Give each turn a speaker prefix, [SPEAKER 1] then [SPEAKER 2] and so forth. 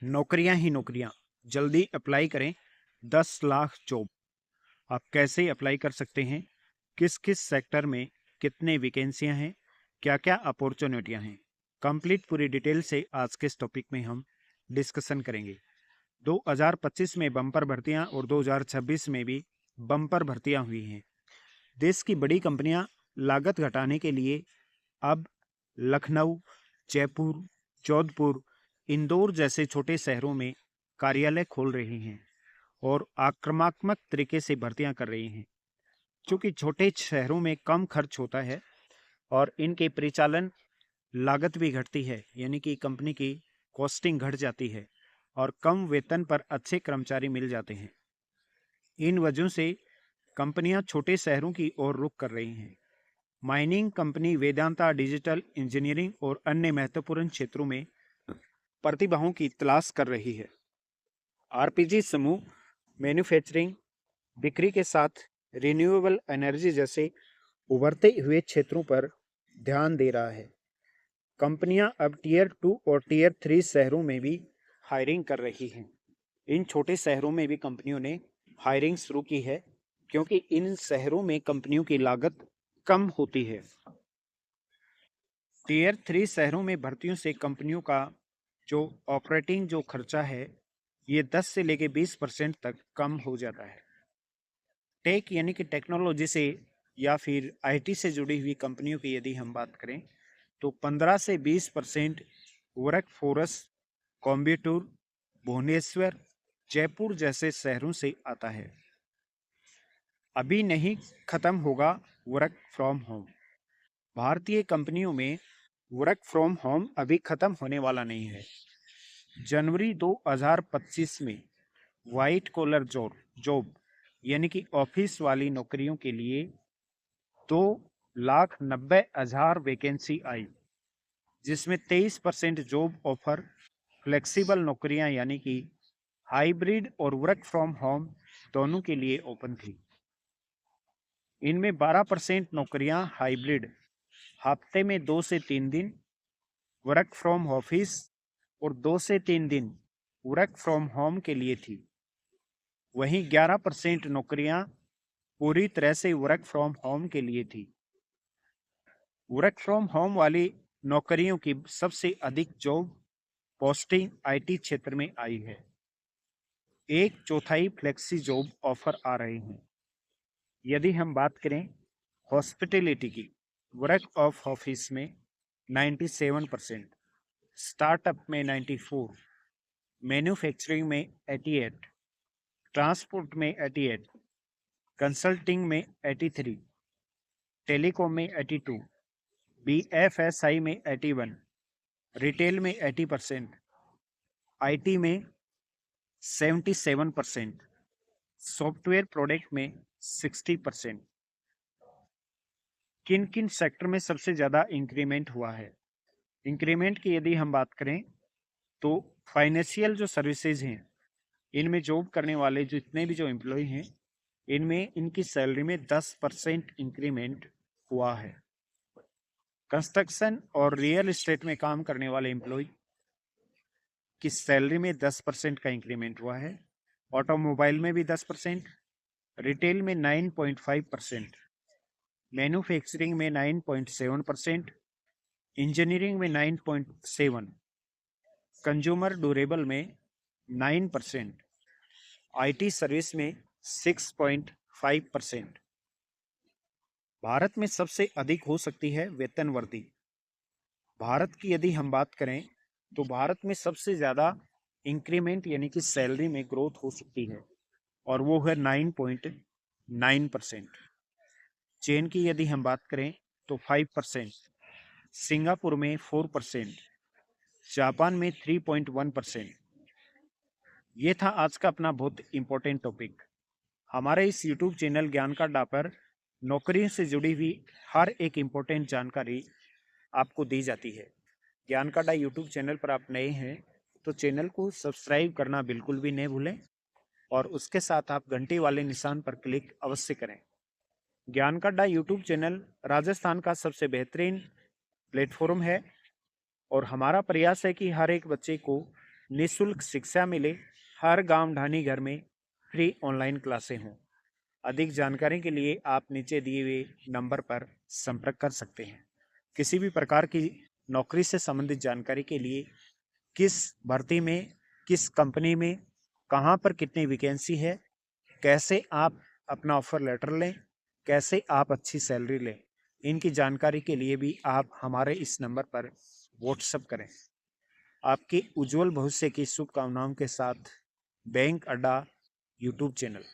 [SPEAKER 1] नौकरियां ही नौकरियां, जल्दी अप्लाई करें। 10 लाख जॉब। आप कैसे अप्लाई कर सकते हैं, किस किस सेक्टर में कितने वैकेंसियां हैं, क्या क्या अपॉर्चुनिटियां हैं, कंप्लीट पूरी डिटेल से आज के इस टॉपिक में हम डिस्कशन करेंगे। 2025 में बम्पर भर्तियां और 2026 में भी बम्पर भर्तियां हुई हैं। देश की बड़ी कंपनियां लागत घटाने के लिए अब लखनऊ, जयपुर, जोधपुर, इंदौर जैसे छोटे शहरों में कार्यालय खोल रही हैं और आक्रामक तरीके से भर्तियां कर रही हैं। क्योंकि छोटे शहरों में कम खर्च होता है और इनके परिचालन लागत भी घटती है, यानी कि कंपनी की कॉस्टिंग घट जाती है और कम वेतन पर अच्छे कर्मचारी मिल जाते हैं। इन वजहों से कंपनियां छोटे शहरों की ओर रुख कर रही हैं। Mining company Vedanta digital engineering और अन्य महत्वपूर्ण क्षेत्रों में प्रतिभाओं की तलाश कर रही है। आरपीजी समूह मैन्युफैक्चरिंग, बिक्री के साथ रिन्यूएबल एनर्जी जैसे उभरते हुए क्षेत्रों पर ध्यान दे रहा है। कंपनियां अब टीयर 2 और टीयर 3 शहरों में भी हायरिंग कर रही हैं। इन छोटे शहरों में भी कंपनियों ने हायरिंग शुरू की है, क्योंकि इन शहरों में कंपनियों की लागत कम होती है। टीयर 3 शहरों में भर्तियों से कंपनियों का जो ऑपरेटिंग जो खर्चा है, ये 10 से लेके 20% तक कम हो जाता है। टेक यानी कि टेक्नोलॉजी से या फिर आईटी से जुड़ी हुई कंपनियों की यदि हम बात करें तो 15 से 20% वर्क फोर्स कोयम्बटूर, भुवनेश्वर, जयपुर जैसे शहरों से आता है। अभी नहीं खत्म होगा वर्क फ्रॉम होम। भारतीय कंपनियों में वर्क फ्रॉम होम अभी खत्म होने वाला नहीं है। जनवरी 2025 में वाइट कॉलर जॉब यानी कि ऑफिस वाली नौकरियों के लिए 2,90,000 वैकेंसी आई, जिसमें 23% जॉब ऑफर फ्लेक्सिबल नौकरियां यानी कि हाइब्रिड और वर्क फ्रॉम होम दोनों के लिए ओपन थी। इनमें 12% नौकरियां हाइब्रिड, हफ्ते में 2 से 3 दिन वर्क फ्रॉम ऑफिस और 2 से 3 दिन वर्क फ्रॉम होम के लिए थी। वहीं 11% नौकरियां पूरी तरह से वर्क फ्रॉम होम के लिए थी। वर्क फ्रॉम होम वाली नौकरियों की सबसे अधिक जॉब पोस्टिंग आईटी क्षेत्र में आई है। 1/4 फ्लेक्सी जॉब ऑफर आ रहे हैं। यदि हम बात करें हॉस्पिटैलिटी की, वर्क ऑफ ऑफिस में 97%, स्टार्टअप में 94, मैन्युफैक्चरिंग में 88, ट्रांसपोर्ट में 88, कंसल्टिंग में 83, टेलीकॉम में 82, बीएफएसआई में 81, रिटेल में 80%, आईटी में 77%, सॉफ्टवेयर प्रोडक्ट में 60%। किन किन सेक्टर में सबसे ज़्यादा इंक्रीमेंट हुआ है? इंक्रीमेंट की यदि हम बात करें तो फाइनेंशियल जो सर्विसेज हैं, इनमें जॉब करने वाले जितने भी जो एम्प्लॉय हैं, इनमें इनकी सैलरी में 10% इंक्रीमेंट हुआ है। कंस्ट्रक्शन और रियल एस्टेट में काम करने वाले एम्प्लॉय की सैलरी में 10% का इंक्रीमेंट हुआ है। ऑटोमोबाइल में भी 10%, रिटेल में 9.5%, मैन्युफैक्चरिंग में 9.7%, इंजीनियरिंग में 9.7%, कंज्यूमर ड्यूरेबल में 9%, आईटी सर्विस में 6.5%। भारत में सबसे अधिक हो सकती है वेतन वृद्धि। भारत की यदि हम बात करें तो भारत में सबसे ज़्यादा इंक्रीमेंट यानी कि सैलरी में ग्रोथ हो सकती है और वो है 9.9%। चीन की यदि हम बात करें तो 5%, सिंगापुर में 4%, जापान में 3.1%। ये था आज का अपना बहुत इंपॉर्टेंट टॉपिक। हमारे इस यूट्यूब चैनल ज्ञान का अड्डा पर नौकरियों से जुड़ी हुई हर एक इम्पोर्टेंट जानकारी आपको दी जाती है। ज्ञान का अड्डा यूट्यूब चैनल पर आप नए हैं तो चैनल को सब्सक्राइब करना बिल्कुल भी नहीं भूलें और उसके साथ आप घंटी वाले निशान पर क्लिक अवश्य करें। ज्ञान का अड्डा यूट्यूब चैनल राजस्थान का सबसे बेहतरीन प्लेटफॉर्म है और हमारा प्रयास है कि हर एक बच्चे को निःशुल्क शिक्षा मिले, हर गांव ढानी घर में फ्री ऑनलाइन क्लासें हों। अधिक जानकारी के लिए आप नीचे दिए हुए नंबर पर संपर्क कर सकते हैं। किसी भी प्रकार की नौकरी से संबंधित जानकारी के लिए, किस भर्ती में, किस कंपनी में, कहाँ पर कितनी वैकेंसी है, कैसे आप अपना ऑफर लेटर लें, कैसे आप अच्छी सैलरी लें, इनकी जानकारी के लिए भी आप हमारे इस नंबर पर व्हाट्सएप करें। आपके उज्जवल भविष्य की शुभकामनाओं के साथ बैंक अड्डा यूट्यूब चैनल।